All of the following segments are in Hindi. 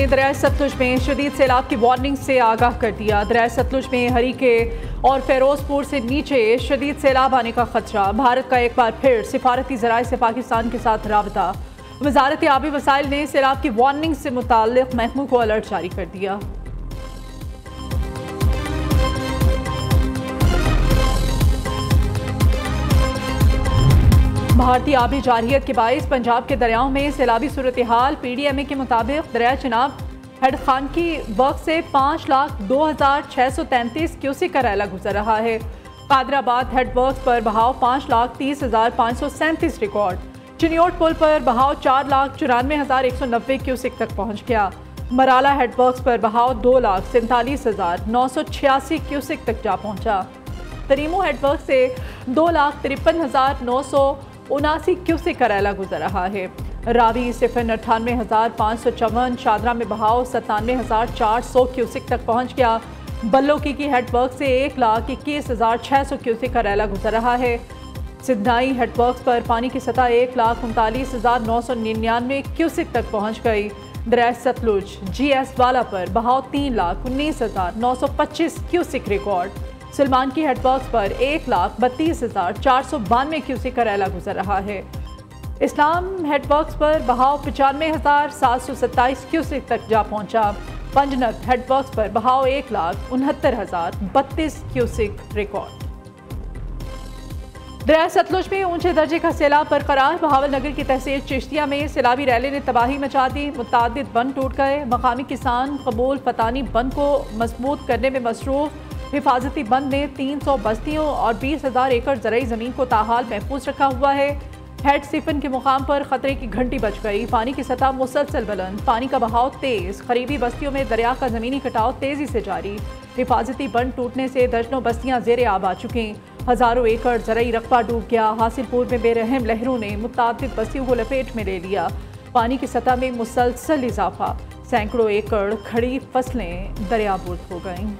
ने दरिया सतलुज में शदीद सैलाब की वार्निंग से आगाह कर दिया। दरिया सतलुज में हरीके और फिरोजपुर से नीचे शदीद सैलाब आने का खतरा। भारत का एक बार फिर सिफारती ज़राए से पाकिस्तान के साथ राबता। वजारत आबी वसाइल ने सैलाब की वार्निंग से मुताल्लिक महकमों को अलर्ट जारी कर दिया। भारतीय आबी जारहियत के बाइस पंजाब के दरियाओं में सैलाबी सूरत हाल। PDMA के मुताबिक दरिया चिनाब हेड खानकी वर्क से 5,02,633 क्यूसिक का रैला गुजर रहा है। कादराबाद हेड वर्क पर बहाव 5,30,537 रिकॉर्ड। चिनियोट पुल पर बहाव 4,94,190 क्यूसिक तक पहुंच गया। मराला हेड वर्क पर बहाव 2,47,986 क्यूसिक तक जा पहुंचा। तरीमो हेड वर्क से 2,53,979 क्यूसिक का रैला गुजर रहा है। रावी सिफन 98,554, शादरा में बहाव 97,400 क्यूसिक तक पहुंच गया। बल्लो की हेड वर्क से 1,21,600 क्यूसिक का रैला गुजर रहा है। सिद्धनाई हेड वर्क पर पानी की सतह 1,39,999 क्यूसिक तक पहुंच गई। दरिया सतलुज GS वाला पर बहाव 3,19,925 क्यूसिक रिकॉर्ड। सलमान की हेडवर्क पर 1,32,492 क्यूसिक का रैला गुजर रहा है। इस्लाम हेडवर्क पर बहाव 95,727 क्यूसिक तक जा पहुंचा। पंजनक हेडवर्क पर बहाव 1,69,032 क्यूसिक रिकॉर्ड। दरिया सतलुज में ऊंचे दर्जे का सैलाब बरकरार। बहावल नगर की तहसील चिश्तिया में सैलाबी रैली ने तबाही मचा दी। मुतादिद बंद टूट गए। मकामी किसान कबूल फतानी बंद को मजबूत करने में मसरूफ। हिफाजती बंद ने 300 बस्तियों और 20,000 एकड़ ज़रई ज़मीन को ताहाल महफूज रखा हुआ है। हेड सिफन के मुकाम पर खतरे की घंटी बज गई। पानी की सतह मुसलसल बुलंद। पानी का बहाव तेज। करीबी बस्तियों में दरिया का ज़मीनी कटाव तेज़ी से जारी। हिफाजती बंद टूटने से दर्जनों बस्तियां ज़ेरे आब आ चुकी। हज़ारों एकड़ ज़रई रकबा डूब गया। हासिलपुर में बेरहम लहरों ने मुतादिद बस्तियों को लपेट में ले लिया। पानी की सतह में मुसलसल इजाफा। सैकड़ों एकड़ खड़ी फसलें दरियाबुर्द हो गईं।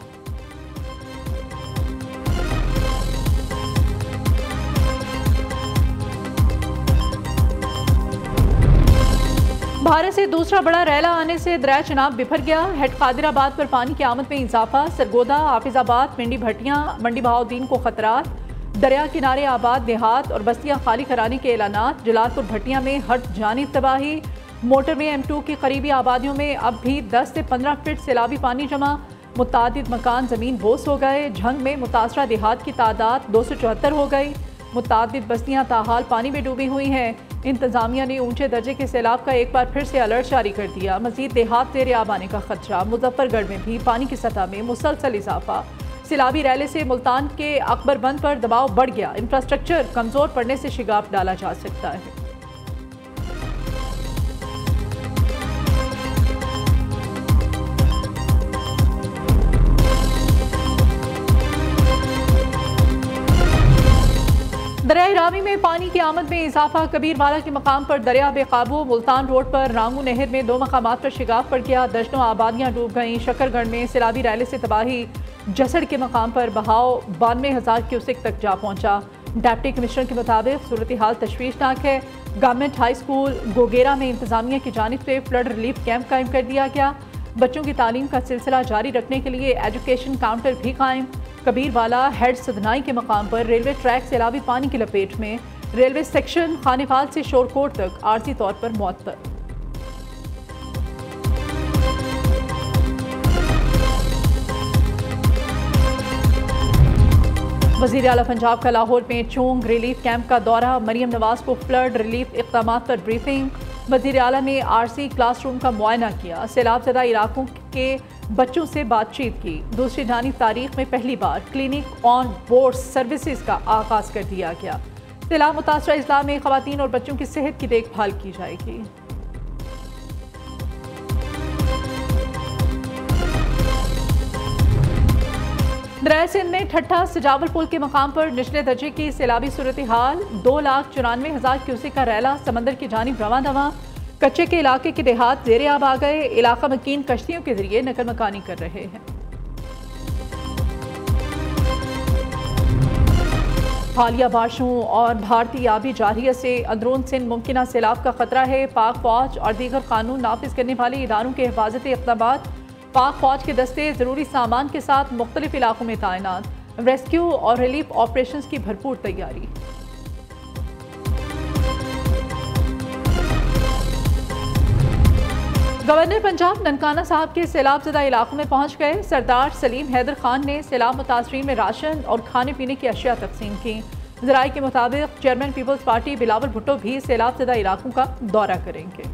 भारत से दूसरा बड़ा रैला आने से दरिया चिनाब बिफर गया। हेड कादिराबाद पर पानी की आमद में इजाफा। सरगोदा, हाफिजाबाद, पिंडी भट्टियां, मंडी बहाउद्दीन को खतरात। दरिया किनारे आबाद देहात और बस्तियां खाली कराने के ऐलानात। जलालपुर भट्टियां में हर जानिब तबाही। मोटरवे M2 की करीबी आबादियों में अब भी 10 से 15 फीट सैलाबी पानी जमा। मुतादिद मकान ज़मीन बोस हो गए। झंग में मुतासरा देहात की तादाद 274 हो गई। मुतादिद बस्तियां ताहाल पानी में डूबी हुई हैं। इंतजामिया ने ऊंचे दर्जे के सैलाब का एक बार फिर से अलर्ट जारी कर दिया। मजीद देहात ज़ेरे आब आने का खदशा। मुजफ्फरगढ़ में भी पानी की सतह में मुसलसल इजाफा। सैलाबी रैले से मुल्तान के अकबर बंद पर दबाव बढ़ गया। इंफ्रास्ट्रक्चर कमजोर पड़ने से शिगाफ डाला जा सकता है। दरिया रावी में पानी की आमद में इजाफा। कबीरवाला के मकाम पर दरिया बेकाबू। मुल्तान रोड पर रांगू नहर में 2 मकामात पर शिगाफ पड़ गया। दर्जनों आबादियां डूब गईं। शकरगढ़ में सैलाबी रैले से तबाही। जसड़ के मकाम पर बहाव 92,000 क्यूसिक तक जा पहुंचा। डिप्टी कमिश्नर के मुताबिक सूरत हाल तशवीशनाक है। गवर्नमेंट हाई स्कूल गोगेरा में इंतजामिया की जानिब से फ्लड रिलीफ कैंप कायम कर दिया गया। बच्चों की तालीम का सिलसिला जारी रखने के लिए एजुकेशन काउंटर भी कायम। कबीरवाला हेड सदनाई के मकाम पर रेलवे ट्रैक सैलाबी पानी की लपेट में। रेलवे सेक्शन खानेवाल से शोरकोट तक आर्जी तौर पर मुअत्तल। वज़ीर आला पंजाब का लाहौर में चोंग रिलीफ कैंप का दौरा। मरियम नवाज को फ्लड रिलीफ इक़दामात पर ब्रीफिंग। वज़ीर आला ने RC क्लासरूम का मुआयना किया। सैलाब ज़दा इलाकों के बच्चों से बातचीत की। दूसरी जानिब तारीख में पहली बार क्लिनिक ऑन बोर्ड सर्विसेज का आगाज़ कर दिया गया। सैलाब मुतासरा अजला में ख़वातीन और बच्चों की सेहत की देखभाल की जाएगी। दरिया सिंध में ठट्ठा सजावल पुल के मकाम पर निचले दर्जे की सैलाबी सूरत हाल। 2,94,000 क्यूसिक का रैला समंदर की जानिब रवां दवा। कच्चे के इलाके के देहात ज़ेरे आब आ गए। इलाका मकीन कश्तियों के जरिए नकल मकानी कर रहे हैं। हालिया बारिशों और भारतीय आबी जारहियत से अंदरून सिंध मुमकिन सैलाब का खतरा है। पाक फौज और दीगर कानून नाफिज करने वाले इदारों के हिफाजती इक़दाम। पाक फौज के दस्ते ज़रूरी सामान के साथ मुख्तलिफ इलाकों में तैनात। रेस्क्यू और रिलीफ ऑपरेशन की भरपूर तैयारी। गवर्नर पंजाब ननकाना साहब के सैलाब ज़दा इलाकों में पहुंच गए। सरदार सलीम हैदर खान ने सैलाब मुतासरीन में राशन और खाने पीने की अशिया तकसीम की। ज़राए के मुताबिक चेयरमैन पीपल्स पार्टी बिलावल भुट्टो भी सैलाब ज़दा इलाकों का दौरा करेंगे।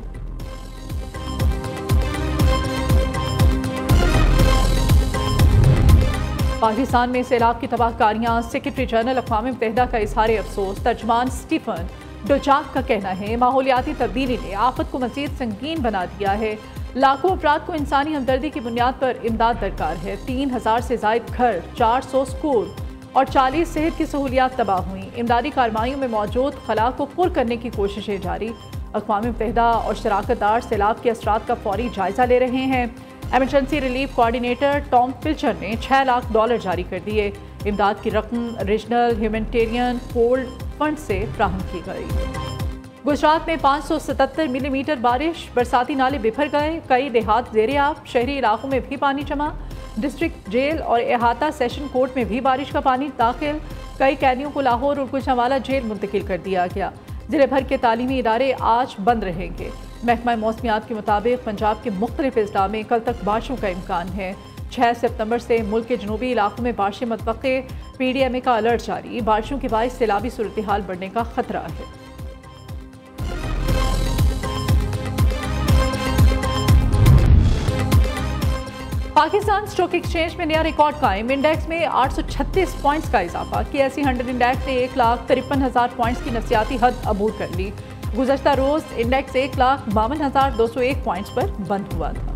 पाकिस्तान में सैलाब की तबाहकारियां। सेक्रेटरी जनरल अक़वाम मुत्तहिदा का इज़हार अफसोस। तर्जमान स्टीफन डुजार्क का कहना है माहौलियाती तब्दीली ने आफत को मज़ीद संगीन बना दिया है। लाखों अफराद को इंसानी हमदर्दी की बुनियाद पर इमदाद दरकार है। 3000 से ज़ायद घर, 400 स्कूल और 40 सेहत की सहूलियात तबाह हुई। इमदादी कार्रवाइयों में मौजूद खला को पुर करने की कोशिशें जारी। अक़वाम मुत्तहिदा और शराकतदार सैलाब के असरात का फौरी जायजा ले रहे हैं। एमरजेंसी रिलीफ कोऑर्डिनेटर टॉम फिल्चर ने $6 लाख जारी कर दिए। इमदाद की रकम रीजनल ह्यूमैनिटेरियन कोल्ड फंड से फ्राहम की गई। गुजरात में 577 मिलीमीटर बारिश। बरसाती नाले बिफर गए। कई देहात ज़ेरे आब। शहरी इलाकों में भी पानी जमा। डिस्ट्रिक्ट जेल और अहाता सेशन कोर्ट में भी बारिश का पानी दाखिल। कई कैदियों को लाहौर और गुजरांवाला जेल मुंतकिल कर दिया गया। जिले भर के तालीमी इदारे आज बंद रहेंगे। महकमा मौसमियात के मुताबिक पंजाब के मुख्तलिफ अजला में कल तक बारिशों का इम्कान है। 6 सितंबर से मुल्क के जनूबी इलाकों में बारिशें मुतवक्के। PDMA का अलर्ट जारी। बारिशों के बायस सैलाबी सूरत हाल बढ़ने का खतरा है। पाकिस्तान स्टॉक एक्सचेंज में नया रिकॉर्ड कायम। इंडेक्स में 836 पॉइंट्स का इजाफा। KSE 100 इंडेक्स ने 1,53,000 पॉइंट्स की नफसियाती हद अबूर कर ली। गुज़श्ता रोज इंडेक्स 1,52,201 पॉइंट्स पर बंद हुआ था।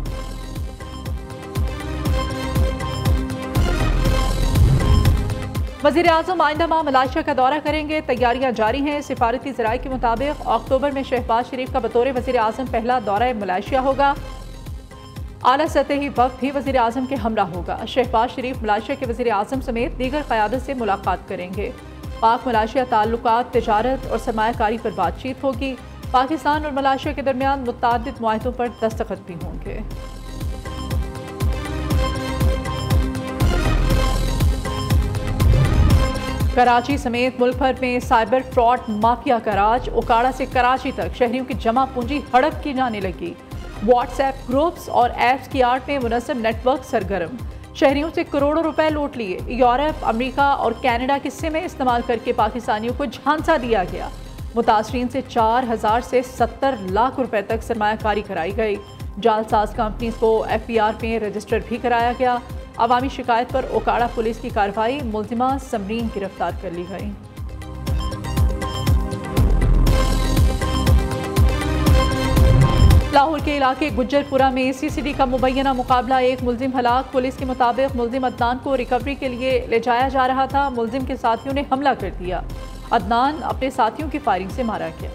वज़ीर आज़म आइंदा माह मलाइशिया का दौरा करेंगे। तैयारियां जारी हैं। सिफारती ज़राए के मुताबिक अक्टूबर में शहबाज शरीफ का बतौर वज़ीर आज़म पहला दौरा मलाइशिया होगा। आला सतही वक्त भी वज़ीर आज़म के हमरा होगा। शहबाज शरीफ मलाइशिया के वज़ीर आज़म समेत दीगर क़यादत से मुलाकात करेंगे। पाक मलाइशिया ताल्लुकात, तिजारत और सरमायाकारी पर बातचीत होगी। पाकिस्तान और मलाइशिया के दरमियान मुतअद्दिद मुआहदों पर दस्तखत भी होंगे। कराची समेत मुल्क भर में साइबर फ्रॉड माफिया का राज। ओकाड़ा से कराची तक शहरियों की जमा पूंजी हड़प की जाने लगी। व्हाट्सएप ग्रुप्स और ऐप्स की आड़ में मुनस्सब नेटवर्क सरगर्म। शहरियों से करोड़ों रुपए लूट लिए। यूरोप, अमेरिका और कनाडा की सिमें इस्तेमाल करके पाकिस्तानियों को झांसा दिया गया। मुतासरीन से 4000 से 70 लाख रुपए तक सरमायाकारी कराई गई। जालसाज कंपनीज को FBR में रजिस्टर भी कराया गया। अवामी शिकायत पर ओकाड़ा पुलिस की कार्रवाई। मुलजिमा समरीन गिरफ्तार कर ली गई। लाहौर के इलाके गुज्जरपुरा में CCD का मुबैना मुकाबला। एक मुलजिम हलाक। पुलिस के मुताबिक मुलजिम अदनान को रिकवरी के लिए ले जाया जा रहा था। मुलजिम के साथियों ने हमला कर दिया। अदनान अपने साथियों की फायरिंग से मारा गया।